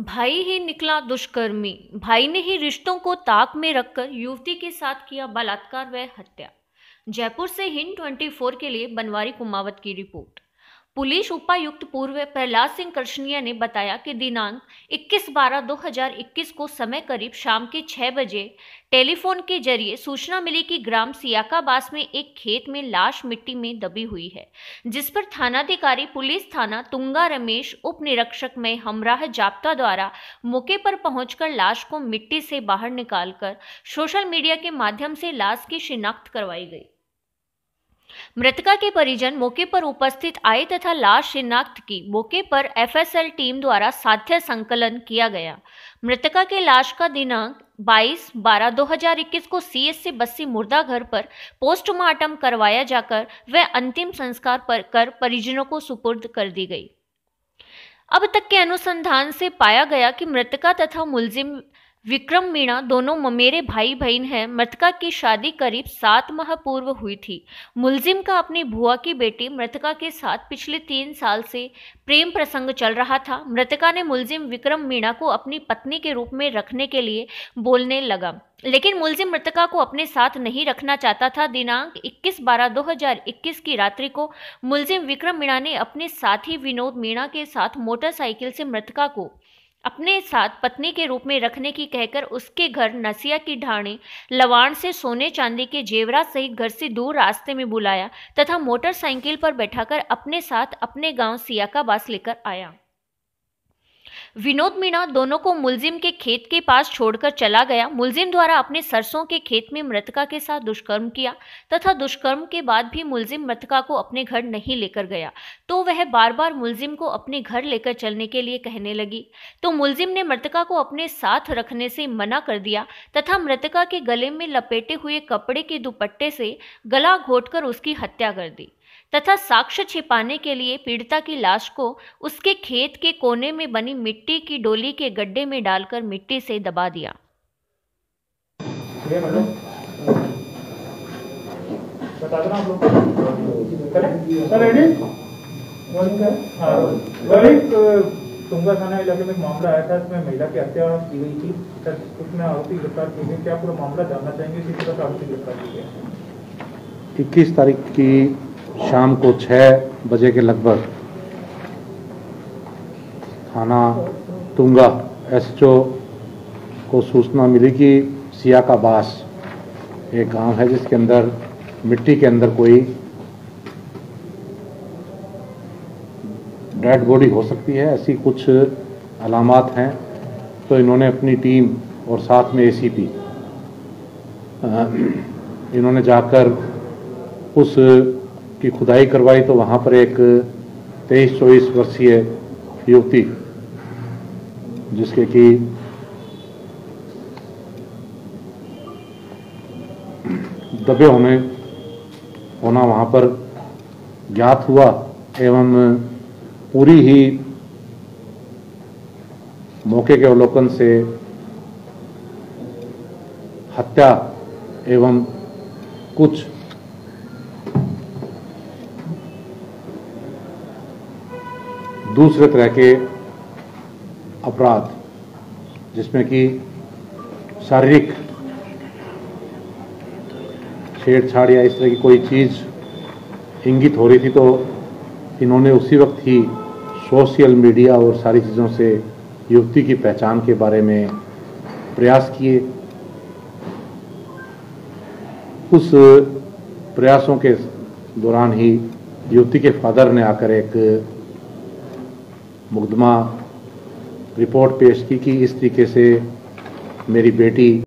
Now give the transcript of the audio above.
भाई ही निकला दुष्कर्मी। भाई ने ही रिश्तों को ताक में रखकर युवती के साथ किया बलात्कार व हत्या। जयपुर से हिंद 24 के लिए बनवारी कुमावत की रिपोर्ट। पुलिस उपायुक्त पूर्व प्रहलाद सिंह कृष्णिया ने बताया कि दिनांक 21/12/2021 को समय करीब शाम के 6 बजे टेलीफोन के जरिए सूचना मिली कि ग्राम सियाकाबास में एक खेत में लाश मिट्टी में दबी हुई है, जिस पर थानाधिकारी पुलिस थाना तुंगा रमेश उप निरीक्षक में हमराह जाप्ता द्वारा मौके पर पहुंचकर लाश को मिट्टी से बाहर निकालकर सोशल मीडिया के माध्यम से लाश की शिनाख्त करवाई गई। मृतका के परिजन मौके पर उपस्थित आए तथा लाश शिनाख्त की। मौके पर एफएसएल टीम द्वारा साक्ष्य संकलन किया गया। मृतका के लाश का दिनांक 22/12/2021 को सीएचसी बस्सी मुर्दा घर पर पोस्टमार्टम करवाया जाकर वह अंतिम संस्कार कर परिजनों को सुपुर्द कर दी गई। अब तक के अनुसंधान से पाया गया कि मृतका तथा मुलजिम विक्रम मीणा दोनों ममेरे भाई बहन हैं। मृतका की शादी करीब 7 माह पूर्व हुई थी। मुलजिम का अपनी बुआ की बेटी मृतका के साथ पिछले 3 साल से प्रेम प्रसंग चल रहा था। मृतका ने मुलजिम विक्रम मीणा को अपनी पत्नी के रूप में रखने के लिए बोलने लगा, लेकिन मुलजिम मृतका को अपने साथ नहीं रखना चाहता था। दिनांक 21/12/2021 की रात्रि को मुलजिम विक्रम मीणा ने अपने साथी विनोद मीणा के साथ मोटरसाइकिल से मृतका को अपने साथ पत्नी के रूप में रखने की कहकर उसके घर नसिया की ढाणी लवाण से सोने चांदी के जेवरात सहित घर से दूर रास्ते में बुलाया तथा मोटरसाइकिल पर बैठाकर अपने साथ अपने गांव सियाकाबास लेकर आया। विनोद मीणा दोनों को मुलजिम के खेत के पास छोड़कर चला गया। मुलजिम द्वारा अपने सरसों के खेत में मृतका के साथ दुष्कर्म किया तथा दुष्कर्म के बाद भी मुलजिम मृतका को अपने घर नहीं लेकर गया, तो वह बार बार मुलजिम को अपने घर लेकर चलने के लिए कहने लगी, तो मुलजिम ने मृतका को अपने साथ रखने से मना कर दिया तथा मृतका के गले में लपेटे हुए कपड़े के दुपट्टे से गला घोंटकर उसकी हत्या कर दी तथा साक्ष्य छिपाने के लिए पीड़िता की लाश को उसके खेत के कोने में बनी मिट्टी की डोली के गड्ढे में डालकर मिट्टी से दबा दिया। तुंगा थाना इलाके में एक मामला आया था, इसमें महिला की हत्या की गई थी, उसमें आरोपी गिरफ्तार किए गए। क्या पूरा मामला जानना चाहेंगे? किस तरह से आरोपी गिरफ्तार किए गए? 21 तारीख की शाम को 6 बजे के लगभग थाना तुंगा एसएचओ को सूचना मिली कि सियाकाबास एक गांव है जिसके अंदर मिट्टी के अंदर कोई डेड बॉडी हो सकती है, ऐसी कुछ अलामात हैं। तो इन्होंने अपनी टीम और साथ में एसीपी इन्होंने जाकर उस की खुदाई करवाई, तो वहाँ पर एक 23-24 वर्षीय युवती जिसके कि दबे होना वहाँ पर ज्ञात हुआ एवं पूरी ही मौके के अवलोकन से हत्या एवं कुछ दूसरे तरह के अपराध जिसमें कि शारीरिक छेड़छाड़ या इस तरह की कोई चीज़ इंगित हो रही थी, तो इन्होंने उसी वक्त ही सोशल मीडिया और सारी चीज़ों से युवती की पहचान के बारे में प्रयास किए। उस प्रयासों के दौरान ही युवती के फादर ने आकर एक मुकदमा रिपोर्ट पेश की कि इस तरीके से मेरी बेटी